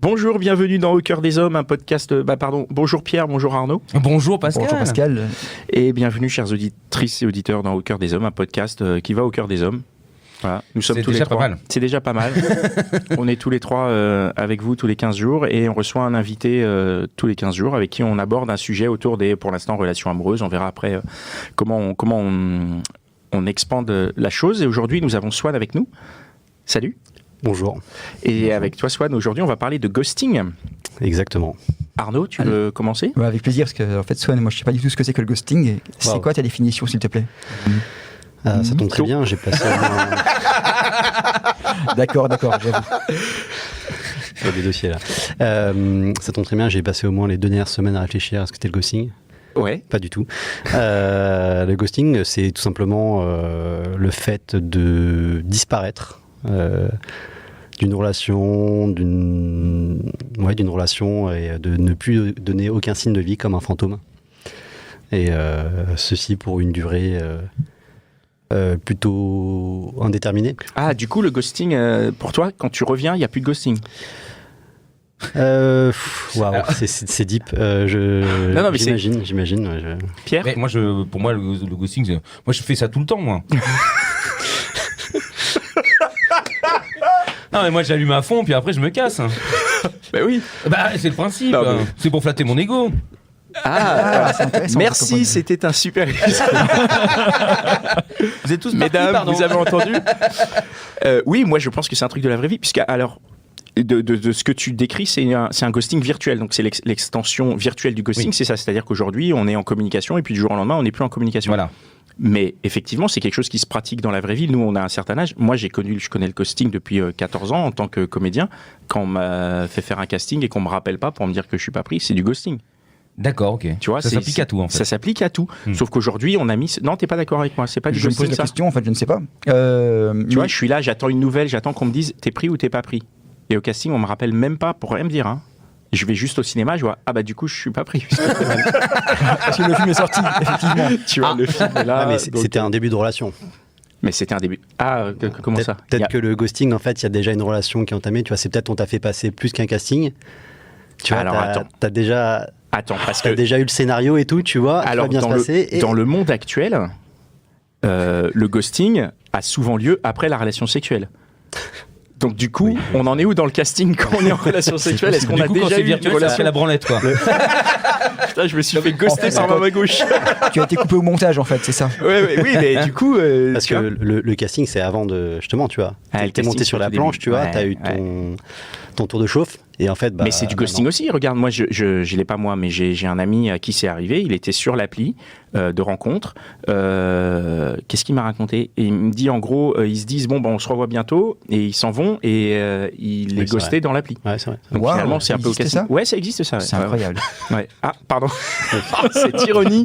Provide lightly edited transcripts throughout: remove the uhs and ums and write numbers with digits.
Bonjour, bienvenue dans Au cœur des hommes, un podcast... bonjour Pierre, bonjour Arnaud. Bonjour Pascal. Bonjour Pascal. Et bienvenue chères auditrices et auditeurs dans Au cœur des hommes, un podcast qui va au cœur des hommes. Voilà, nous sommes tous les trois. Pas mal. C'est déjà pas mal. On est tous les trois avec vous tous les 15 jours et on reçoit un invité tous les 15 jours avec qui on aborde un sujet autour des, pour l'instant, relations amoureuses. On verra après comment on expande la chose. Et aujourd'hui, nous avons Swan avec nous. Salut. Bonjour. Et avec toi, Swan, aujourd'hui, on va parler de ghosting. Exactement. Arnaud, tu veux commencer ? Ouais, avec plaisir, parce que en fait, Swan, moi je sais pas du tout ce que c'est que le ghosting. C'est quoi ta définition, s'il te plaît ? Ça tombe très bien, j'ai passé D'accord, j'avoue. Il y a des dossiers là. Ça tombe très bien, j'ai passé au moins les 2 dernières semaines à réfléchir à ce que c'était le ghosting. Ouais. Pas du tout. Le ghosting, c'est tout simplement le fait de disparaître d'une relation, d'une relation et de ne plus donner aucun signe de vie comme un fantôme. Et ceci pour une durée plutôt indéterminée. Ah, du coup, le ghosting, pour toi, quand tu reviens, il n'y a plus de ghosting. Waouh, c'est deep. Non, mais j'imagine. Pierre ? Mais pour moi, le ghosting, moi je fais ça tout le temps, moi. Non, mais moi j'allume à fond, puis après je me casse. Bah oui. Bah, c'est le principe. Non, mais... C'est pour flatter mon ego. C'est intéressant. Merci, c'était un super épisode. Vous êtes tous Mesdames, partis, vous avez entendu ? Oui, moi je pense que c'est un truc de la vraie vie, puisque alors de ce que tu décris, c'est un ghosting virtuel, donc c'est l'extension virtuelle du ghosting, oui. C'est ça, c'est-à-dire qu'aujourd'hui on est en communication et puis du jour au lendemain on n'est plus en communication. Voilà. Mais effectivement, c'est quelque chose qui se pratique dans la vraie vie. Nous, on a un certain âge. Moi, je connais le ghosting depuis 14 ans en tant que comédien. Quand on m'a fait faire un casting et qu'on me rappelle pas pour me dire que je suis pas pris, c'est du ghosting. D'accord, ok. Tu vois, ça s'applique à tout, en fait. Ça s'applique à tout. Sauf qu'aujourd'hui, on a mis... Non, t'es pas d'accord avec moi, c'est pas du ghosting, ça. Je me pose la question, en fait, je ne sais pas. Tu vois, je suis là, j'attends une nouvelle, j'attends qu'on me dise t'es pris ou t'es pas pris. Et au casting, on me rappelle même pas pour rien me dire, hein. Je vais juste au cinéma, je vois, ah bah du coup je suis pas pris. Parce que le film est sorti, effectivement. Tu vois, le film est là. Ah, mais c'était un début de relation. Mais c'était un début. Ah, comment ça ? Peut-être que le ghosting, en fait, il y a déjà une relation qui est entamée. Tu vois, c'est peut-être on t'a fait passer plus qu'un casting. Tu vois, alors, t'as déjà... parce que... déjà eu le scénario et tout, tu vois, alors, ça va bien se passer. Dans le monde actuel, le ghosting a souvent lieu après la relation sexuelle. Donc du coup, oui. On en est où dans le casting quand on est en relation sexuelle ? Est-ce qu'on a déjà eu une relation ? C'est la branlette, quoi. Putain, je me suis fait ghoster par ma main gauche. Tu as été coupé au montage, en fait, c'est ça ? Oui, mais du coup... Parce que le casting, c'est avant de... Justement, tu vois. T'es monté sur la planche, tu vois, t'as eu ton tour de chauffe. Et en fait, mais c'est du ghosting aussi. Regarde, moi, je l'ai pas moi, mais j'ai un ami à qui c'est arrivé. Il était sur l'appli de rencontre. Qu'est-ce qu'il m'a raconté ? Et il me dit, en gros, ils se disent, bon, on se revoit bientôt. Et ils s'en vont et il est ghosté dans l'appli. Ouais, c'est vrai. Donc finalement, c'est un peu au casting. Ouais, ça existe, ça. C'est incroyable. Ouais. Ah, pardon. Cette ironie.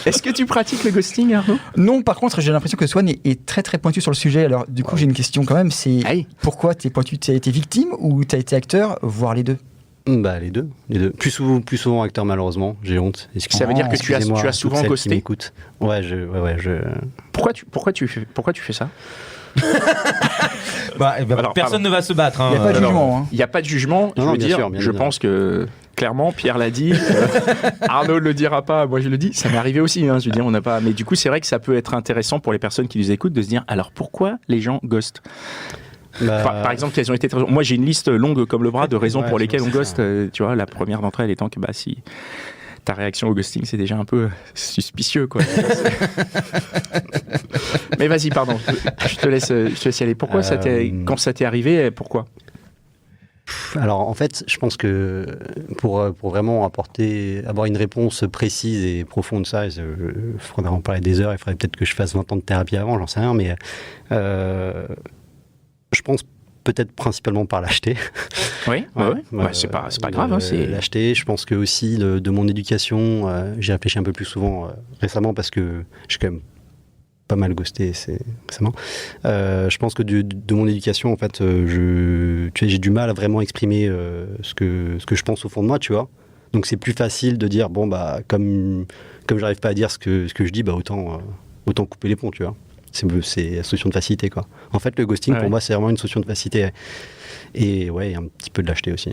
Est-ce que tu pratiques le ghosting, Arnaud ? Non, par contre, j'ai l'impression que Swan est très très pointu sur le sujet. Alors, du coup, j'ai une question quand même. C'est pourquoi t'es pointu ? T'as été victime ou t'as été acteur ? Voire les deux. Bah les deux. Plus souvent acteur, malheureusement, j'ai honte. Ça veut dire que tu as souvent ghosté. Ouais. Pourquoi tu fais ça ? Alors, personne ne va se battre. Il n'y a pas de jugement. Il n'y a pas de jugement. Je pense que clairement, Pierre l'a dit. Arnaud ne le dira pas. Moi, je le dis. Ça m'est arrivé aussi. Je veux dire, on n'a pas. Mais du coup, c'est vrai que ça peut être intéressant pour les personnes qui nous écoutent de se dire alors pourquoi les gens ghostent ? Par exemple, quelles ont été moi j'ai une liste longue comme le bras de raisons pour lesquelles on ghost. Tu vois, la première d'entre elles étant que si ta réaction au ghosting c'est déjà un peu suspicieux, quoi. Mais vas-y, pardon, je te laisse y aller. Pourquoi quand ça t'est arrivé, pourquoi ? Alors en fait, je pense que pour vraiment avoir une réponse précise et profonde de ça, il faudrait en parler des heures. Il faudrait peut-être que je fasse 20 ans de thérapie avant, j'en sais rien, mais je pense peut-être principalement par lâcheté. Oui, c'est pas grave. Lâcheté, je pense que aussi de mon éducation, j'ai réfléchi un peu plus souvent récemment parce que j'ai quand même pas mal ghosté récemment. Je pense que de mon éducation, en fait, j'ai du mal à vraiment exprimer ce que je pense au fond de moi, tu vois. Donc c'est plus facile de dire, bon, bah, comme j'arrive pas à dire ce que je dis, bah, autant couper les ponts, tu vois. c'est la solution de facilité, quoi. En fait, le ghosting, pour moi, c'est vraiment une solution de facilité. Et ouais, un petit peu de lâcheté aussi.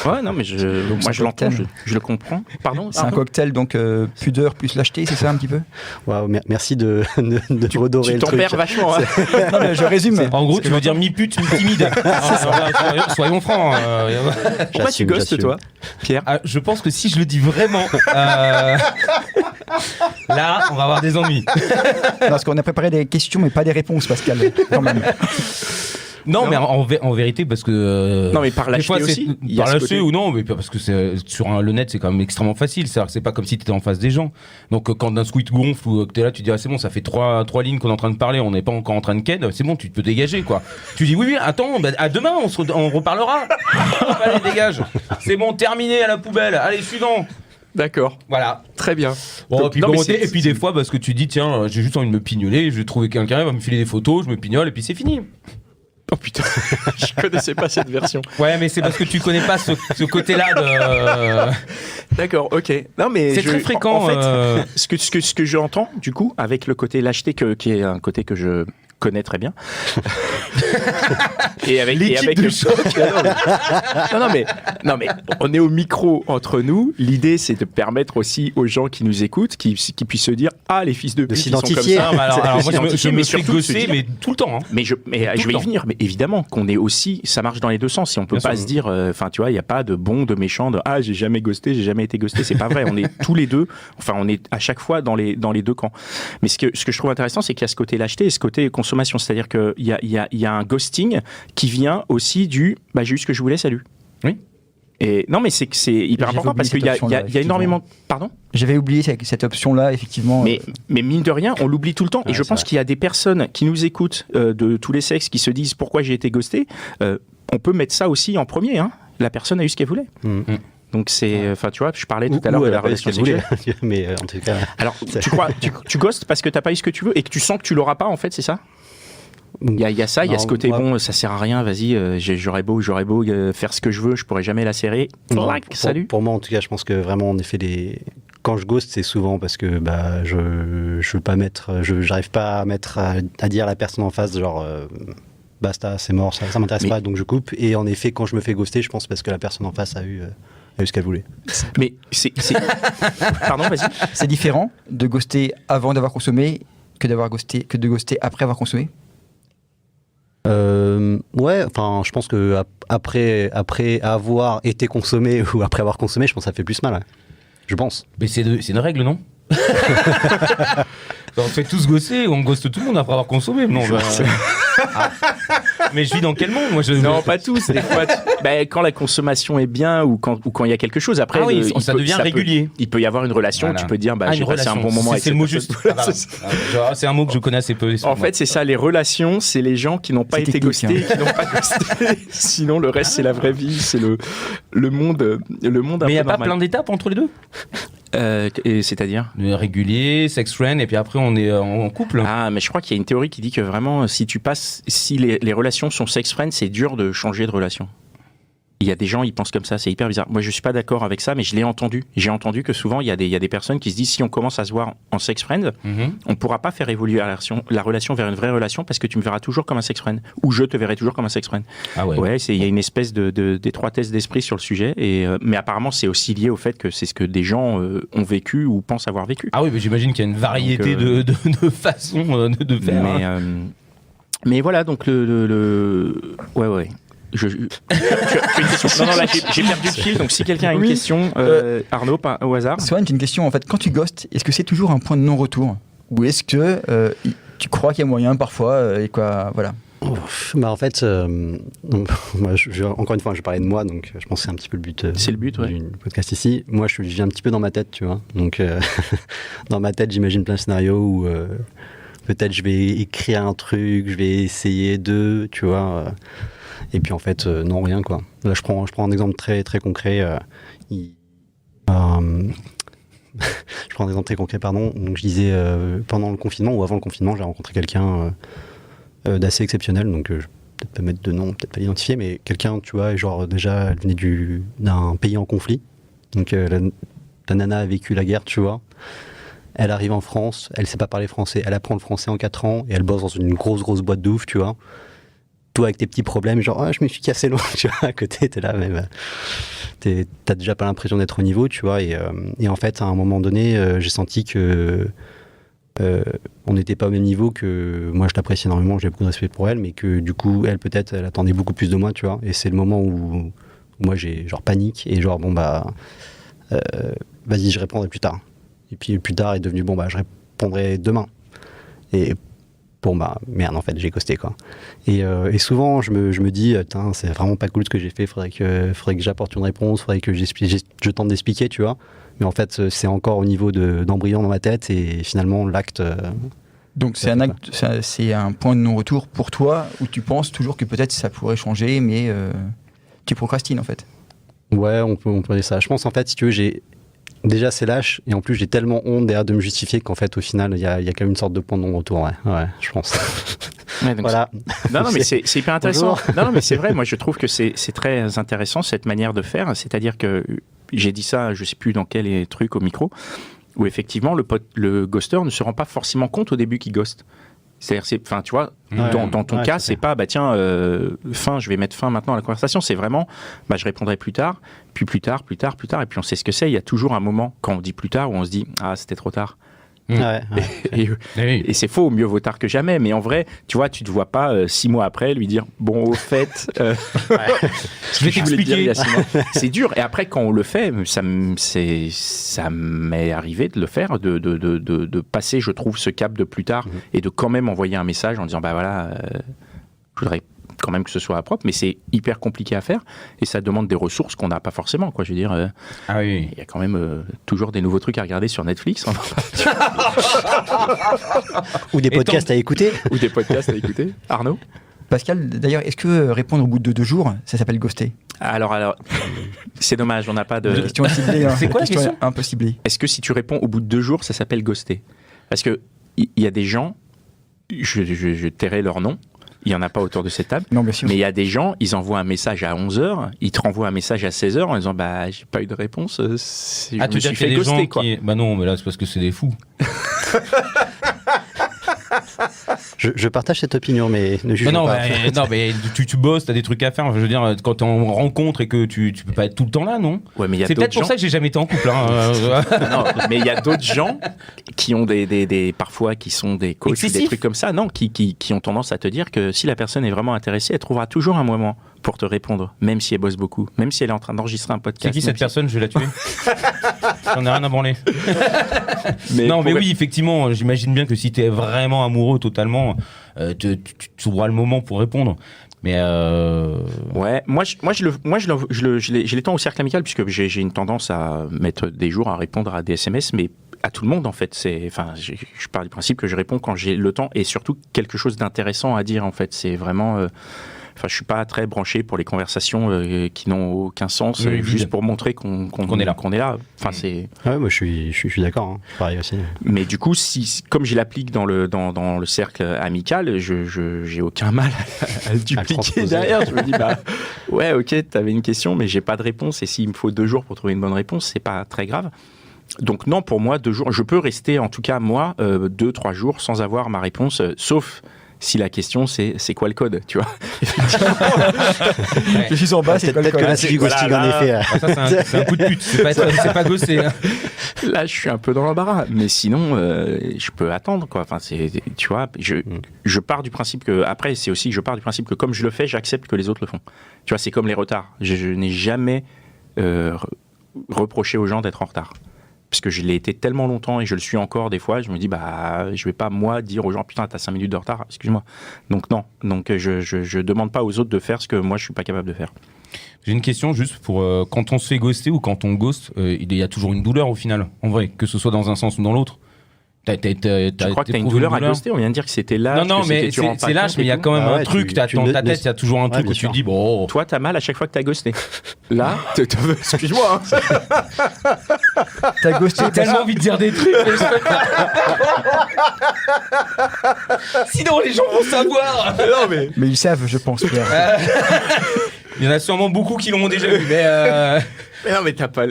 Ouais, non, mais moi je l'entends, je le comprends. Pardon. C'est un cocktail, donc pudeur plus lâcheté, c'est ça un petit peu. Wow, merci de redorer le truc. Tu t'en perds vachement. Hein. Non, mais je résume. En gros, tu veux dire mi-pute, mi-timide. Soyons francs. Pourquoi tu ghostes, toi, Pierre? Je pense que si je le dis vraiment, là, on va avoir des ennuis. Parce qu'on a préparé des questions, mais pas des réponses, Pascal, quand même. Non, mais en vérité, parce que. Non, mais par lâcheté aussi. Par lâcheté ou non, mais parce que sur le net, c'est quand même extrêmement facile. C'est-à-dire que c'est pas comme si tu étais en face des gens. Donc, quand d'un coup, il te gonfle ou que tu es là, tu dis, ah, c'est bon, ça fait trois lignes qu'on est en train de parler, on n'est pas encore en train de ken, c'est bon, tu peux dégager, quoi. Tu dis, oui, attends, à demain, on reparlera. Allez, dégage. C'est bon, terminé à la poubelle. Allez, suivant. D'accord. Voilà. Très bien. Bon, donc, et puis des fois, parce que tu dis, tiens, j'ai juste envie de me pignoler, je vais trouver quelqu'un, il va me filer des photos, je me pignole, et puis c'est fini. Oh putain, je connaissais pas cette version. Ouais, mais c'est parce que tu connais pas ce côté-là de. D'accord, ok. Non, mais c'est très fréquent. En fait, ce que j'entends, du coup, avec le côté lâcheté, qui est un côté que je connais très bien. et avec de choc. non mais on est au micro entre nous. L'idée, c'est de permettre aussi aux gens qui nous écoutent, qui puissent se dire, ah, les fils de pute, ils sont comme ça. Alors moi, je me fais gosser, mais tout le temps. Hein. Mais je vais y venir. Mais évidemment qu'on est aussi, ça marche dans les deux sens. Si on peut pas se dire, enfin, tu vois, il y a pas de bon, de méchant, de ah, j'ai jamais ghosté, j'ai jamais été ghosté. C'est pas vrai. On est tous les deux. Enfin, on est à chaque fois dans les deux camps. Mais ce que je trouve intéressant, c'est qu'il y a ce côté lâcheté et ce côté consommation. C'est-à-dire qu'il y a un ghosting qui vient aussi du j'ai eu ce que je voulais, salut. Oui. Et non, mais c'est hyper important parce qu'il y a énormément. Pardon ? J'avais oublié cette option-là, effectivement. Mais mine de rien, on l'oublie tout le temps. Et je pense qu'il y a des personnes qui nous écoutent de tous les sexes qui se disent pourquoi j'ai été ghosté. On peut mettre ça aussi en premier. Hein. La personne a eu ce qu'elle voulait. Donc c'est, enfin tu vois, je parlais tout à l'heure de la relation sexuelle. Mais en tout cas. Alors tu ghostes parce que t'as pas eu ce que tu veux et que tu sens que tu l'auras pas en fait, c'est ça ? Il y a ça, il y a ce côté bon, ça sert à rien, vas-y, j'aurais beau faire ce que je veux, je pourrais jamais la serrer. Salut. Pour moi en tout cas, je pense que vraiment en effet quand je ghost, c'est souvent parce que je veux pas mettre, j'arrive pas à mettre à dire à la personne en face genre basta, c'est mort, ça m'intéresse pas, donc je coupe. Et en effet, quand je me fais ghoster, je pense parce que la personne en face a eu ce qu'elle voulait. Mais c'est... Pardon, vas-y. C'est différent de ghoster avant d'avoir consommé que de ghoster après avoir consommé. Ouais, enfin, je pense que après avoir été consommé ou après avoir consommé, je pense que ça fait plus mal. Ouais. Je pense. Mais c'est une règle, non? On fait tous gosser, on ghoste tout le monde après avoir consommé. Non, mais je vis dans quel monde moi Non, pas tous. Des fois, quand la consommation est bien ou quand il y a quelque chose, après, ça devient régulier. Il peut y avoir une relation. Voilà. Tu peux dire, j'ai passé un bon moment avec cette personne. C'est un mot que je connais assez peu. En fait, c'est ça. Les relations, c'est les gens qui n'ont pas été ghostés, qui n'ont pas ghosté. Sinon, le reste, c'est la vraie vie, c'est le monde. Mais il n'y a pas plein d'étapes entre les deux. Et c'est-à-dire régulier, sex friend, et puis après on est en couple. Ah, mais je crois qu'il y a une théorie qui dit que vraiment, si les relations sont sex friend, c'est dur de changer de relation. Il y a des gens, ils pensent comme ça, c'est hyper bizarre. Moi, je suis pas d'accord avec ça, mais je l'ai entendu. J'ai entendu que souvent, il y a des personnes qui se disent si on commence à se voir en sex friend, on pourra pas faire évoluer la relation vers une vraie relation parce que tu me verras toujours comme un sex friend ou je te verrai toujours comme un sex friend. Ah ouais. Ouais, il y a une espèce d'étroitesse d'esprit sur le sujet, mais apparemment, c'est aussi lié au fait que c'est ce que des gens ont vécu ou pensent avoir vécu. Ah oui, mais j'imagine qu'il y a une variété de façons de faire. Mais voilà, donc ouais. Tu as une question. Non, là, j'ai perdu le fil, donc si quelqu'un a une question, Arnaud, pas au hasard. Swan, j'ai une question en fait. Quand tu ghostes, est-ce que c'est toujours un point de non-retour ou est-ce que tu crois qu'il y a moyen parfois et quoi, voilà. En fait, encore une fois, je parlais de moi, donc je pense que c'est un petit peu le but, du podcast ici. Moi, je vis un petit peu dans ma tête, tu vois. Donc, dans ma tête, j'imagine plein de scénarios où peut-être je vais écrire un truc, je vais essayer tu vois. Et puis en fait, non, rien quoi. Là, je prends un exemple très très concret. Je prends un exemple très concret, pardon. Donc je disais pendant le confinement ou avant le confinement, j'ai rencontré quelqu'un d'assez exceptionnel. Donc je vais peut-être pas mettre de nom, peut-être pas l'identifier, mais quelqu'un, tu vois, genre déjà, elle venait d'un pays en conflit. Donc la nana a vécu la guerre, tu vois. elle arrive en France, elle sait pas parler français, elle apprend le français en 4 ans et elle bosse dans une grosse boîte de ouf, tu vois. Toi avec tes petits problèmes, genre je me suis cassé loin, tu vois, à côté, t'es là, même t'as déjà pas l'impression d'être au niveau, tu vois. Et en fait, à un moment donné, j'ai senti que on n'était pas au même niveau, que moi je l'apprécie énormément, j'ai beaucoup de respect pour elle, mais que du coup, elle peut-être, elle attendait beaucoup plus de moi, tu vois. Et c'est le moment où moi j'ai genre panique et genre vas-y, je répondrai plus tard. Et puis plus tard est devenu je répondrai demain. Et merde, en fait, j'ai ghosté, quoi. Et souvent, je me dis, c'est vraiment pas cool ce que j'ai fait, faudrait que j'apporte une réponse, faudrait que je tente d'expliquer, tu vois. Mais en fait, c'est encore au niveau d'embryon dans ma tête, et finalement, l'acte... Donc c'est un acte, c'est un point de non-retour pour toi, où tu penses toujours que peut-être ça pourrait changer, mais tu procrastines, en fait. Ouais, on peut dire ça. Je pense, en fait, si tu veux, déjà c'est lâche, et en plus j'ai tellement honte derrière de me justifier qu'en fait au final il y a quand même une sorte de point de non-retour, ouais, je pense. Ouais, voilà. Non mais c'est hyper intéressant. Non mais c'est vrai, moi je trouve que c'est très intéressant cette manière de faire, c'est-à-dire que j'ai dit ça, je sais plus dans quel truc au micro, où effectivement le ghoster ne se rend pas forcément compte au début qu'il ghoste. C'est-à-dire, tu vois, dans ton cas, c'est pas, je vais mettre fin maintenant à la conversation. C'est vraiment, je répondrai plus tard, puis plus tard, et puis on sait ce que c'est. Il y a toujours un moment, quand on dit plus tard, où on se dit, c'était trop tard. Et c'est faux, mieux vaut tard que jamais. Mais en vrai, tu vois, tu te vois pas 6 mois après lui dire, bon, au fait, je vais t'expliquer. C'est dur. Et après, quand on le fait, ça m'est arrivé de le faire, de passer, je trouve, ce cap de plus tard et de quand même envoyer un message en disant, je voudrais quand même que ce soit propre, mais c'est hyper compliqué à faire et ça demande des ressources qu'on n'a pas forcément, quoi. Je veux dire, il y a quand même toujours des nouveaux trucs à regarder sur Netflix. Ou des podcasts à écouter. Arnaud ? Pascal, d'ailleurs, est-ce que répondre au bout de 2 jours, ça s'appelle ghoster ? Alors, c'est dommage, on n'a pas de... question ciblée. C'est quoi la question ? Un peu ciblée. Est-ce que si tu réponds au bout de 2 jours, ça s'appelle ghoster ? Parce que il y a des gens, je tairai leur nom, il n'y en a pas autour de cette table, non, bien sûr. Mais il y a des gens, ils envoient un message à 11h, ils te renvoient un message à 16h en disant j'ai pas eu de réponse, je me suis fait ghoster, quoi. Non, mais là c'est parce que c'est des fous. Je partage cette opinion, mais ne juge pas. Mais tu bosses, t'as des trucs à faire. Je veux dire, quand t'es en rencontre et que tu peux pas être tout le temps là, non ? Ouais, mais c'est peut-être pour ça que j'ai jamais été en couple. Non, mais il y a d'autres gens qui ont parfois qui sont des coachs, des trucs comme ça, qui ont tendance à te dire que si la personne est vraiment intéressée, elle trouvera toujours un moment pour te répondre, même si elle bosse beaucoup, même si elle est en train d'enregistrer un podcast. C'est qui cette personne ? Je vais la tuer. J'en ai rien à branler. Mais oui, effectivement, j'imagine bien que si t'es vraiment amoureux totalement, tu trouveras le moment pour répondre. Mais ouais, moi je l'étends au cercle amical, puisque j'ai une tendance à mettre des jours à répondre à des SMS, mais à tout le monde en fait. Je pars du principe que je réponds quand j'ai le temps et surtout quelque chose d'intéressant à dire en fait. C'est vraiment... je suis pas très branché pour les conversations qui n'ont aucun sens, juste pour montrer qu'on est là. Enfin, c'est... Ouais, moi je suis d'accord, hein. Pareil aussi. Mais du coup, comme je l'applique dans le cercle amical, j'ai aucun mal à le dupliquer derrière. Je me dis, ouais, ok, t'avais une question, mais j'ai pas de réponse. Et s'il me faut 2 jours pour trouver une bonne réponse, c'est pas très grave. Donc non, pour moi, 2 jours, je peux rester, en tout cas moi, 2-3 jours sans avoir ma réponse, sauf... si la question c'est quoi le code, tu vois. Je suis en bas, c'est quoi le code. C'est du ghosting en effet. Ça, c'est un coup de pute, c'est pas ghoster. Hein. Là, je suis un peu dans l'embarras, mais sinon, je peux attendre, quoi. Enfin, tu vois, je pars du principe que, après, c'est aussi que je pars du principe que comme je le fais, j'accepte que les autres le font. Tu vois, c'est comme les retards. Je n'ai jamais reproché aux gens d'être en retard. Parce que je l'ai été tellement longtemps et je le suis encore des fois, je me dis, je vais pas, moi, dire aux gens, putain, t'as 5 minutes de retard, excuse-moi. Donc, non. Donc, je demande pas aux autres de faire ce que moi, je suis pas capable de faire. J'ai une question juste pour quand on se fait ghoster ou quand on ghost, il y a toujours une douleur au final, en vrai, que ce soit dans un sens ou dans l'autre. Je crois que t'as une douleur à ghoster, on vient de dire que c'était lâche. Non, mais c'est lâche, mais il y a quand même un truc, dans ta tête, il y a toujours un truc où tu te dis, bon. Toi, t'as mal à chaque fois que t'as ghosté. Là, excuse-moi. T'as ghosté. J'ai tellement envie de dire des trucs. Sinon, les gens vont savoir. Mais ils savent, je pense, Pierre. Il y en a sûrement beaucoup qui l'ont déjà vu, mais... Mais non, mais t'as pas.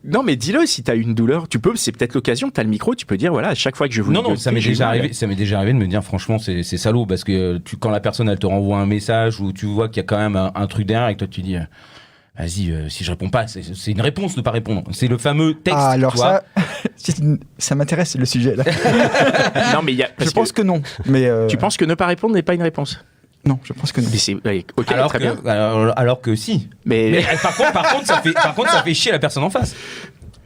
Non, mais dis-le, si t'as une douleur, tu peux, c'est peut-être l'occasion, t'as le micro, tu peux dire, voilà, à chaque fois que je vous. Non, ça m'est déjà arrivé de me dire, franchement, c'est salaud, parce que quand la personne, elle te renvoie un message ou tu vois qu'il y a quand même un truc derrière et que toi, tu dis, vas-y, si je réponds pas, c'est une réponse de pas répondre. C'est le fameux texte. Ah, alors ça m'intéresse, le sujet, là. Non, mais je pense que non. Mais Tu penses que ne pas répondre n'est pas une réponse? Non, je pense que non. Ok, très bien. Alors que si. Mais par contre, ça fait chier la personne en face.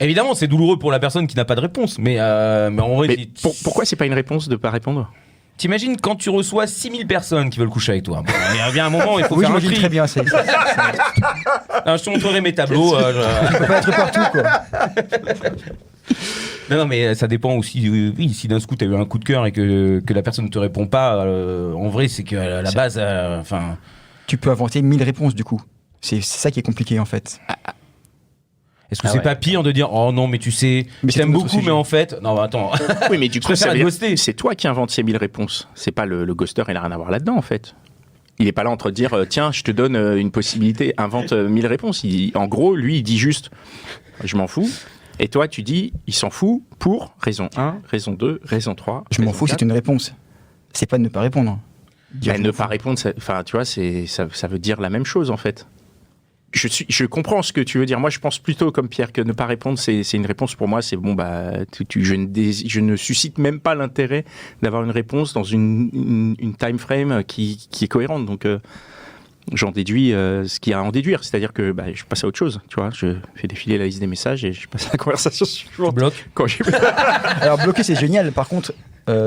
Évidemment, c'est douloureux pour la personne qui n'a pas de réponse. Mais en vrai. Pourquoi c'est pas une réponse de pas répondre? T'imagines quand tu reçois 6000 personnes qui veulent coucher avec toi. Bon, il y a un moment, il faut faire un tri. Très bien, c'est. Je te montrerai mes tableaux. Je peux pas être partout, quoi. Non, mais ça dépend aussi. Oui, si d'un coup t'as eu un coup de cœur et que la personne ne te répond pas, en vrai, c'est qu'à la base, enfin. Tu peux inventer 1000 réponses du coup. C'est ça qui est compliqué en fait. Est-ce que c'est pas pire de dire oh non mais tu sais, je t'aime beaucoup mais en fait non bah, attends. Oui mais du coup c'est toi qui inventes ces 1000 réponses. C'est pas le ghoster, il a rien à voir là-dedans en fait. Il est pas là en train de dire tiens je te donne une possibilité, invente 1000 réponses. En gros lui il dit juste je m'en fous. Et toi, tu dis, il s'en fout pour raison 1, raison 2, raison 3. Je m'en fous, 4. C'est une réponse. C'est pas de ne pas répondre. Ne pas répondre, tu vois, ça veut dire la même chose, en fait. Je comprends ce que tu veux dire. Moi, je pense plutôt comme Pierre que ne pas répondre, c'est une réponse pour moi. C'est bon, je ne suscite même pas l'intérêt d'avoir une réponse dans une time frame qui est cohérente. Donc, j'en déduis ce qu'il y a à en déduire, c'est-à-dire que je passe à autre chose, tu vois, je fais défiler la liste des messages et je passe à la conversation suivante. Bloc. Alors bloquer c'est génial, par contre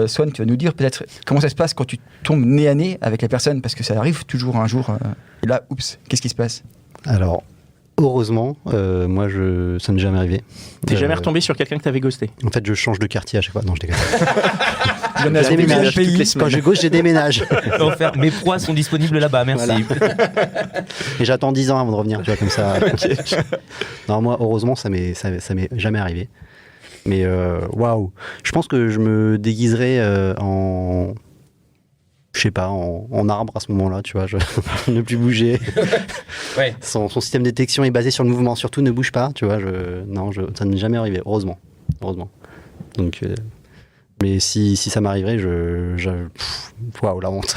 Swan, tu vas nous dire peut-être comment ça se passe quand tu tombes nez à nez avec la personne, parce que ça arrive toujours un jour et là, oups, qu'est-ce qui se passe? Alors, heureusement, moi ça n'est jamais arrivé. T'es jamais retombé sur quelqu'un que t'avais ghosté? En fait, je change de quartier à chaque fois. Non, je déconne. Je déménage. Quand je gauche, je déménage. Mes proies sont disponibles là-bas, merci. Voilà. Et j'attends 10 ans avant de revenir, tu vois, comme ça. Okay. Non, moi, heureusement, ça m'est jamais arrivé. Mais waouh, je pense que je me déguiserais en... Je sais pas, en arbre à ce moment-là, tu vois, ne plus bouger. Ouais. Son système de détection est basé sur le mouvement, surtout ne bouge pas, tu vois. Ça n'est jamais arrivé, heureusement. Donc, mais si ça m'arriverait, waouh, la honte.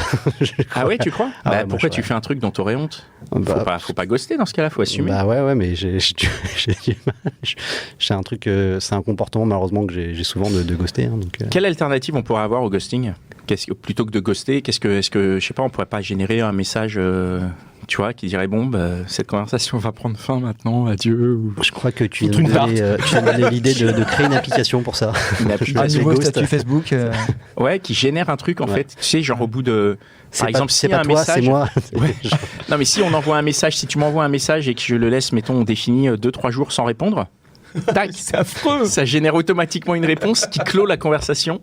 Ah ouais, tu crois? Pourquoi tu fais un truc dont t'aurais honte? Faut pas ghoster dans ce cas-là, faut assumer. Ouais, mais j'ai un truc, c'est un comportement malheureusement que j'ai souvent de ghoster. Hein, donc, Quelle alternative on pourrait avoir au ghosting? Plutôt que de ghoster, est-ce que je sais pas, on pourrait pas générer un message, tu vois, qui dirait cette conversation va prendre fin maintenant, adieu. Je crois que tu as donné l'idée de créer une application pour ça. Un nouveau statut Facebook. Ouais, qui génère un truc en fait. Tu sais, genre au bout de. Par exemple, c'est pas toi, c'est moi. Ouais. Non, mais si on envoie un message, si tu m'envoies un message et que je le laisse, mettons, on définit 2-3 jours sans répondre. Tac, c'est affreux. Ça génère automatiquement une réponse qui clôt la conversation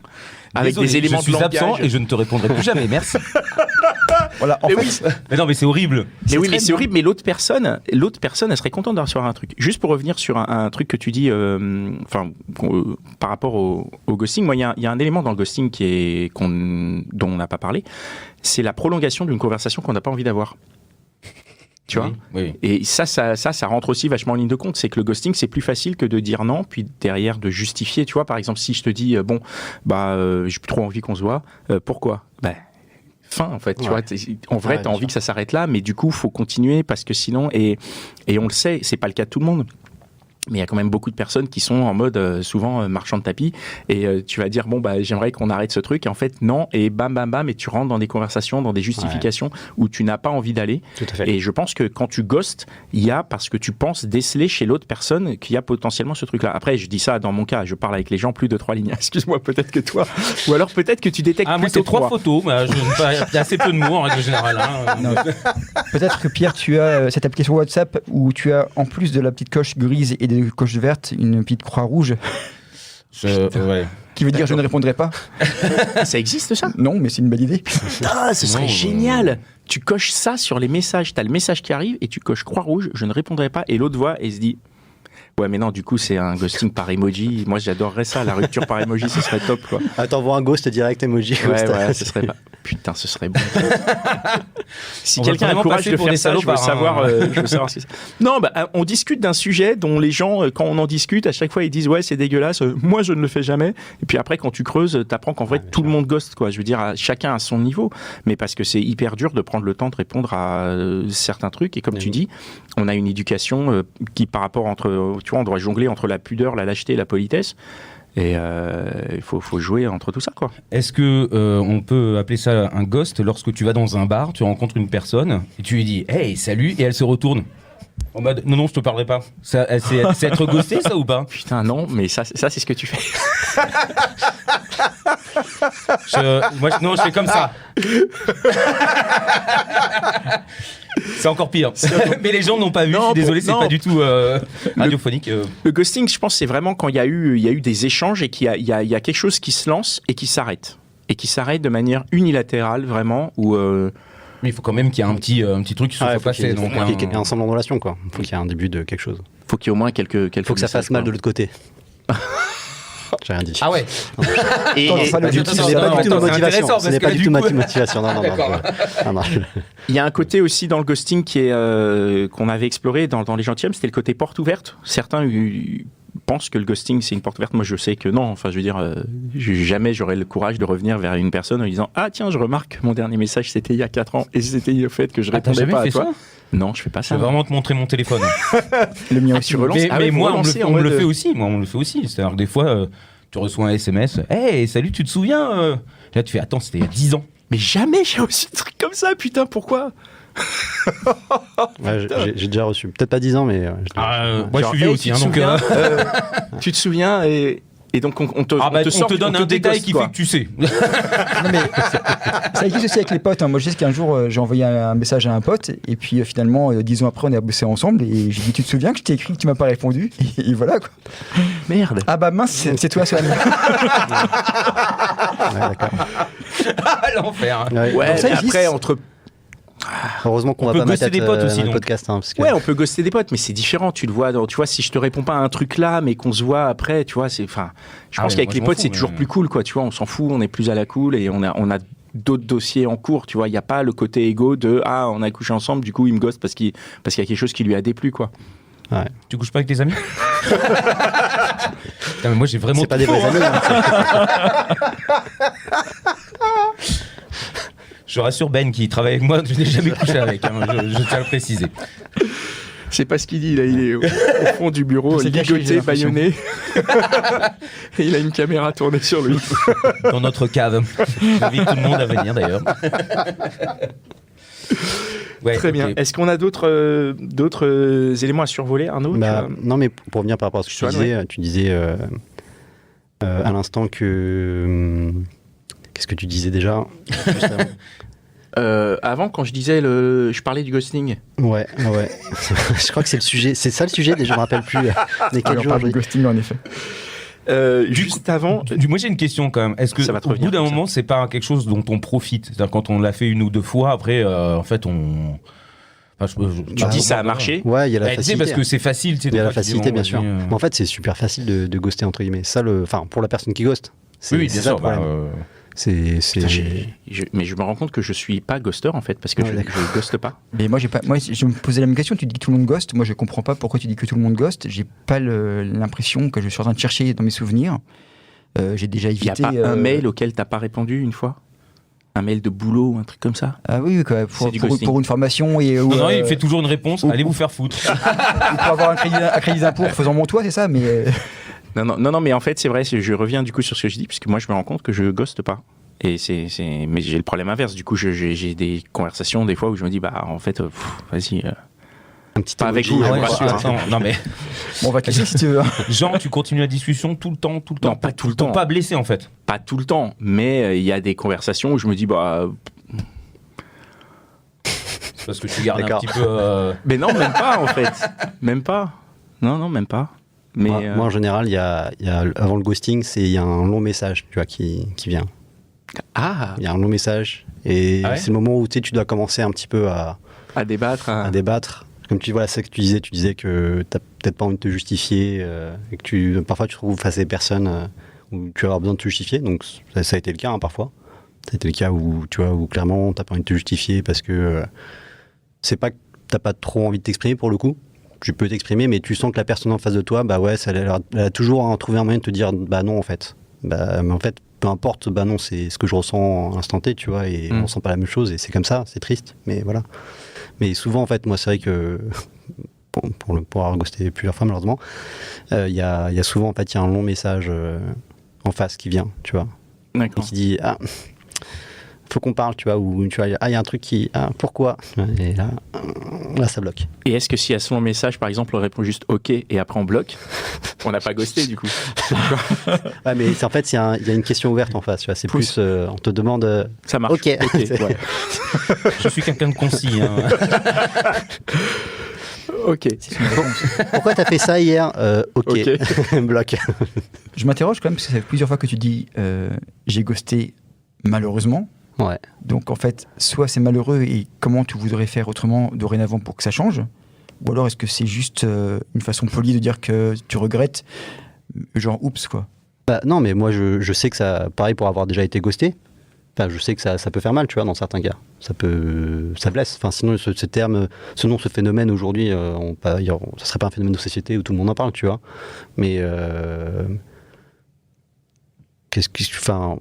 avec des éléments de langage. Je suis absent et je ne te répondrai plus jamais, merci. Voilà, Mais non, mais c'est horrible. Mais c'est horrible, mais l'autre personne, elle serait contente de recevoir un truc. Juste pour revenir sur un truc que tu dis, par rapport au ghosting, moi, il y a un élément dans le ghosting dont on n'a pas parlé, c'est la prolongation d'une conversation qu'on n'a pas envie d'avoir. Tu vois, oui. Et ça rentre aussi vachement en ligne de compte. C'est que le ghosting, c'est plus facile que de dire non, puis derrière de justifier. Tu vois, par exemple, si je te dis, j'ai plus trop envie qu'on se voit, pourquoi? Fin, en fait. Tu vois, en vrai, t'as envie que ça s'arrête là, mais du coup, faut continuer parce que sinon, et on le sait, c'est pas le cas de tout le monde. Mais il y a quand même beaucoup de personnes qui sont en mode souvent marchand de tapis et tu vas dire j'aimerais qu'on arrête ce truc et en fait non et bam et tu rentres dans des conversations, dans des justifications où tu n'as pas envie d'aller. Tout à fait. Et je pense que quand tu ghostes, il y a parce que tu penses déceler chez l'autre personne qu'il y a potentiellement ce truc-là. Après je dis ça dans mon cas, je parle avec les gens plus de 3 lignes. Excuse-moi, peut-être que toi ou alors peut-être que tu détectes moi c'est 3 photos, mais il y a assez peu de mots en règle générale. Non. Peut-être que Pierre, tu as cette application WhatsApp où tu as en plus de la petite coche grise et des coches vertes, une petite croix rouge. Ouais. Qui veut dire je ne répondrai pas. Ça existe ça? Non, mais c'est une belle idée. Ce serait génial. Tu coches ça sur les messages. T'as le message qui arrive et tu coches croix rouge, je ne répondrai pas. Et l'autre voit et se dit Ouais, mais non, du coup, c'est un ghosting par emoji. Moi, j'adorerais ça. La rupture par emoji, ce serait top, quoi. Ah, t'envoies un ghost direct emoji. Ouais, ce serait pas... Putain, ce serait bon. Si On quelqu'un a le courage de faire ça, je veux savoir ce que c'est. Non, on discute d'un sujet dont les gens, quand on en discute, à chaque fois, ils disent ouais, c'est dégueulasse. Moi, je ne le fais jamais. Et puis après, quand tu creuses, t'apprends qu'en fait, tout le monde ghost, quoi. Je veux dire, chacun à son niveau. Mais parce que c'est hyper dur de prendre le temps de répondre à certains trucs. Et comme tu dis, on a une éducation qui, par rapport entre, tu vois, on doit jongler entre la pudeur, la lâcheté et la politesse. Et il faut jouer entre tout ça, quoi. Est-ce que on peut appeler ça un ghost lorsque tu vas dans un bar, tu rencontres une personne et tu lui dis hey salut et elle se retourne en mode non je te parlerai pas. Ça, c'est être ghosté ça ou pas? Putain non, mais ça c'est ce que tu fais. Je fais comme ça. C'est encore pire. Mais les gens n'ont pas vu. Je suis désolé, c'est pas du tout radiophonique. Le ghosting, je pense, c'est vraiment quand il y a eu des échanges et qu'il y a quelque chose qui se lance et qui s'arrête. Et qui s'arrête de manière unilatérale, vraiment. Mais il faut quand même qu'il y ait un petit truc qui soit passé. Il faut qu'il y ait un semblant de relation, quoi. Il faut qu'il y ait un début de quelque chose. Il faut qu'il y ait au moins quelques faut que ça fasse mal de l'autre côté. J'ai rien dit. Ah ouais. Ce n'est pas du tout ma motivation. Ce n'est pas du tout ma motivation. Non. Il y a un côté aussi dans le ghosting qu'on avait exploré dans les gentilshommes, c'était le côté porte ouverte. Certains pensent que le ghosting c'est une porte ouverte. Moi je sais que non. Enfin je veux dire, jamais j'aurais le courage de revenir vers une personne en lui disant ah tiens je remarque mon dernier message c'était il y a 4 ans et c'était le fait que je répondais pas à toi. Non, je fais pas ça. Je vais vraiment te montrer mon téléphone. Le mien aussi. Mais moi, on me le fait aussi. C'est-à-dire que des fois, tu reçois un SMS. Hey, salut, tu te souviens Là, tu fais attends, c'était il y a 10 ans. Mais jamais j'ai reçu un truc comme ça, putain, pourquoi j'ai déjà reçu. Peut-être pas 10 ans, mais. Moi, je suis vieux aussi. Tu te souviens et donc on te donne un détail qui fait que tu sais. Non, mais ça existe aussi avec les potes. Moi je sais qu'un jour j'ai envoyé un message à un pote et puis finalement 10 ans après on a bossé ensemble et j'ai dit tu te souviens que je t'ai écrit que tu m'as pas répondu et voilà quoi. Merde. Ah bah mince c'est toi Swan. D'accord. L'enfer. Ouais, donc ça après entre heureusement qu'on va pas mettre des potes aussi dans le podcast. Parce que... Ouais, on peut ghoster des potes, mais c'est différent. Tu le vois. Tu vois, si je te réponds pas à un truc là, mais qu'on se voit après, tu vois, je pense qu'avec les potes, c'est toujours plus cool, quoi. Tu vois, on s'en fout, on est plus à la cool et on a d'autres dossiers en cours. Tu vois, il y a pas le côté égo de on a couché ensemble, du coup il me ghoste parce qu'il y a quelque chose qui lui a déplu, quoi. Ouais. Tu couches pas avec tes amis? Putain, mais moi j'ai vraiment. C'est pas des vrais amis. Je rassure Ben qui travaille avec moi, je n'ai jamais couché avec, je tiens à le préciser. C'est pas ce qu'il dit, là, il est au fond du bureau, ligoté, bâillonné. Et il a une caméra tournée sur lui. Dans notre cave. J'invite tout le monde à venir d'ailleurs. Ouais, très bien. Est-ce qu'on a d'autres éléments à survoler, Arnaud? Non, mais pour revenir par rapport à ce que tu disais à l'instant que... Qu'est-ce que tu disais déjà avant, quand je disais je parlais du ghosting. Ouais. Je crois que c'est le sujet. C'est ça le sujet, je ne me rappelle plus. On parle du ghosting en effet. Juste avant, moi j'ai une question quand même. Est-ce que au bout d'un moment, c'est pas quelque chose dont on profite? C'est-à-dire quand on l'a fait une ou deux fois, après, en fait, on. Tu dis ça a marché. Ouais, il y a la facilité. Parce que c'est facile. Il y a la facilité, bien sûr. Mais en fait, c'est super facile de ghoster entre guillemets. Ça, pour la personne qui ghost. Oui, bien sûr. Mais je me rends compte que je suis pas ghoster en fait parce que je ghoste pas. Mais moi je me posais la même question. Tu dis que tout le monde ghost. Moi je comprends pas pourquoi tu dis que tout le monde ghost. J'ai pas l'impression que je suis en train de chercher dans mes souvenirs. J'ai déjà évité. Il y a pas un mail auquel t'as pas répondu une fois? Un mail de boulot ou un truc comme ça? Ah oui, quoi, pour une formation et non, il fait toujours une réponse. Allez vous faire foutre. Ou pour avoir un crédit d'impôt en faisant mon toit, c'est ça, mais. Non, mais en fait, c'est vrai, je reviens du coup sur ce que je dis, puisque moi, je me rends compte que je ghoste pas. Mais j'ai le problème inverse. Du coup, j'ai des conversations, des fois, où je me dis, en fait, vas-y. Un petit pas avec vous, je vous rassure. Non, mais. Bon, on va casser si tu veux. Genre, tu continues la discussion tout le temps. Non, pas tout le temps. Pas blessé, en fait. Pas tout le temps, mais il y a des conversations où je me dis, C'est parce que tu gardes un petit peu. Mais non, même pas, en fait. Même pas. Non, même pas. Mais moi, en général, il y a avant le ghosting, il y a un long message, tu vois, qui vient. Ah. Il y a un long message et c'est le moment où tu dois commencer un petit peu à débattre. À débattre. comme c'est que tu disais que t'as peut-être pas envie de te justifier et que parfois tu te trouves face à des personnes où tu vas avoir besoin de te justifier. Donc ça a été le cas parfois. Ça a été le cas où clairement t'as pas envie de te justifier parce que c'est pas que t'as pas trop envie de t'exprimer pour le coup. Tu peux t'exprimer, mais tu sens que la personne en face de toi, elle a toujours trouvé un moyen de te dire non en fait. Mais en fait, peu importe, non, c'est ce que je ressens à l'instant T, tu vois, et on ressent pas la même chose, et c'est comme ça, c'est triste, mais voilà. Mais souvent, en fait, moi, c'est vrai que, pour avoir ghosté plusieurs fois, malheureusement, il y a souvent, en fait, il y a un long message en face qui vient, tu vois. D'accord. Et qui dit, faut qu'on parle, tu vois, ou tu vois, il y a un truc qui, pourquoi ? Et là, ça bloque. Et est-ce que si à ce long message, par exemple, on répond juste OK et après on bloque, on n'a pas ghosté du coup? Ouais, mais en fait, il y a une question ouverte en face, tu vois, c'est plus, on te demande. Ça marche. OK. Ouais. Je suis quelqu'un de concis. Hein. OK. Pourquoi t'as fait ça hier? OK. Bloc. Je m'interroge quand même, parce que ça fait plusieurs fois que tu dis j'ai ghosté malheureusement. Ouais. Donc en fait, soit c'est malheureux et comment tu voudrais faire autrement dorénavant pour que ça change, ou alors est-ce que c'est juste une façon polie de dire que tu regrettes, genre oups quoi. Non, mais moi je sais que ça, pareil pour avoir déjà été ghosté, je sais que ça peut faire mal, tu vois, dans certains cas. Ça blesse. Enfin, sinon ce phénomène aujourd'hui, ça serait pas un phénomène de société où tout le monde en parle, tu vois. Mais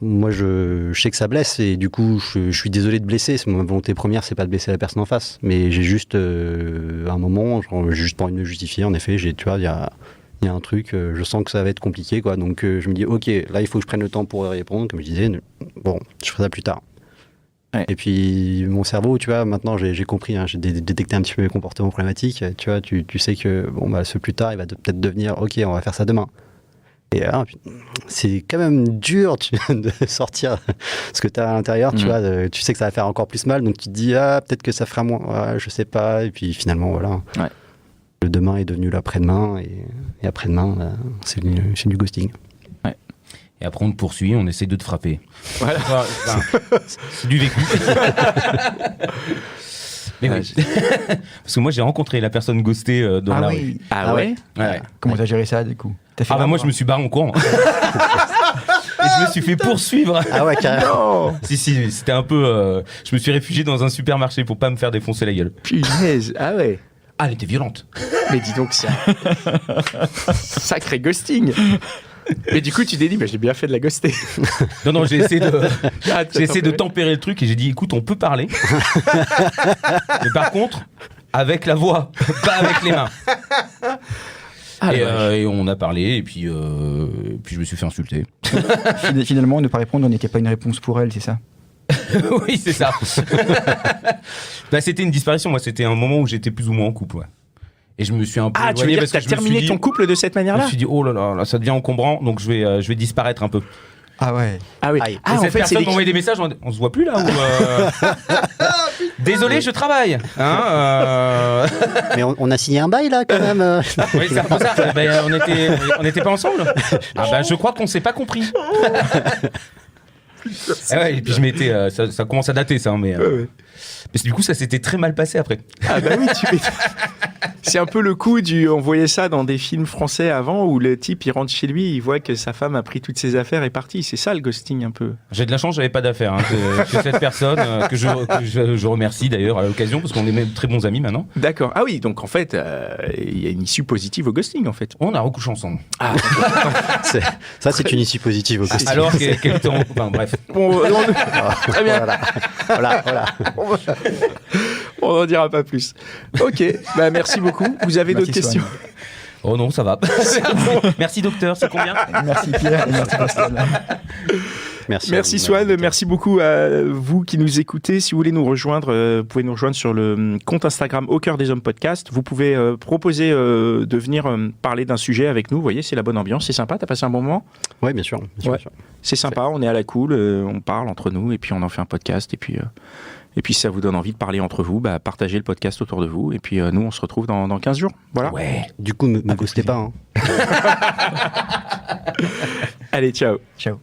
moi je sais que ça blesse et du coup je suis désolé de blesser. Ma volonté première, c'est pas de blesser la personne en face, mais j'ai juste un moment, j'ai juste pas envie de me justifier. En effet, tu vois, il y a un truc, je sens que ça va être compliqué, quoi. Donc je me dis ok, là il faut que je prenne le temps pour répondre, comme je disais. Bon, je ferai ça plus tard. Ouais. Et puis mon cerveau, tu vois, maintenant j'ai compris, j'ai détecté un petit peu mes comportements problématiques. Tu vois, tu sais que ce plus tard, il va peut-être devenir ok, on va faire ça demain. Et c'est quand même dur de sortir ce que tu as à l'intérieur, tu vois, tu sais que ça va faire encore plus mal, donc tu te dis peut-être que ça fera moins, je sais pas, et puis finalement voilà. Ouais. Le demain est devenu l'après-demain, et après-demain, c'est du ghosting. Ouais. Et après on te poursuit, on essaie de te frapper. Voilà. C'est du vécu. Mais oui. Parce que moi j'ai rencontré la personne ghostée dans la rue. Ah ouais. Comment t'as géré ça du coup? Moi je me suis barré en courant. Et je me suis fait poursuivre. Ah ouais, carrément. Si, c'était un peu. Je me suis réfugié dans un supermarché pour pas me faire défoncer la gueule. Punaise, ah ouais. Ah, elle était violente. Mais dis donc ça. Sacré ghosting. Mais du coup, tu t'es dit, j'ai bien fait de la ghoster. Non, j'ai essayé de tempérer le truc et j'ai dit, écoute, on peut parler. Mais par contre, avec la voix, pas avec les mains. Et on a parlé et puis je me suis fait insulter. Finalement, ne pas répondre n'était pas une réponse pour elle, c'est ça? Oui, c'est ça. C'était une disparition. Moi, c'était un moment où j'étais plus ou moins en couple. Ouais. Et je me suis un peu tu veux dire que tu as terminé ton couple de cette manière-là? Je me suis dit, oh là, ça devient encombrant, donc je vais disparaître un peu. Ah ouais. Ah oui. En fait, personne m'a envoyé des messages, on se voit plus là Désolé, je travaille. Mais on a signé un bail là quand même. Oui, c'est un peu ça. On n'était pas ensemble. Je crois qu'on s'est pas compris. Et puis je m'étais, ça commence à dater ça, mais du coup ça s'était très mal passé après. Ah bah oui, c'est un peu le coup on voyait ça dans des films français avant où le type il rentre chez lui, il voit que sa femme a pris toutes ses affaires et est partie. C'est ça le ghosting un peu. J'ai de la chance, j'avais pas d'affaires. Chez cette personne que je remercie d'ailleurs à l'occasion parce qu'on est même très bons amis maintenant. D'accord. Ah oui, donc en fait il y a une issue positive au ghosting en fait. On a recouché ensemble. Ah. C'est une issue positive au ghosting. Alors qu'elle était enfin bref. Très bien. Voilà. On n'en dira pas plus. Ok, merci beaucoup. Vous avez d'autres questions? Oh non, ça va. Merci docteur, c'est combien? Merci Pierre et merci Pascal. Merci Swan, merci beaucoup à vous qui nous écoutez. Si vous voulez nous rejoindre, vous pouvez nous rejoindre sur le compte Instagram Au Cœur des Hommes Podcast. Vous pouvez proposer de venir parler d'un sujet avec nous. Vous voyez, c'est la bonne ambiance, c'est sympa. T'as passé un bon moment? Oui, bien sûr. C'est sympa, on est à la cool, on parle entre nous et puis on en fait un podcast. Et puis si ça vous donne envie de parler entre vous, partagez le podcast autour de vous. Et puis nous, on se retrouve dans 15 jours. Voilà. Ouais. Du coup, me ghostez pas. Allez, ciao. Ciao.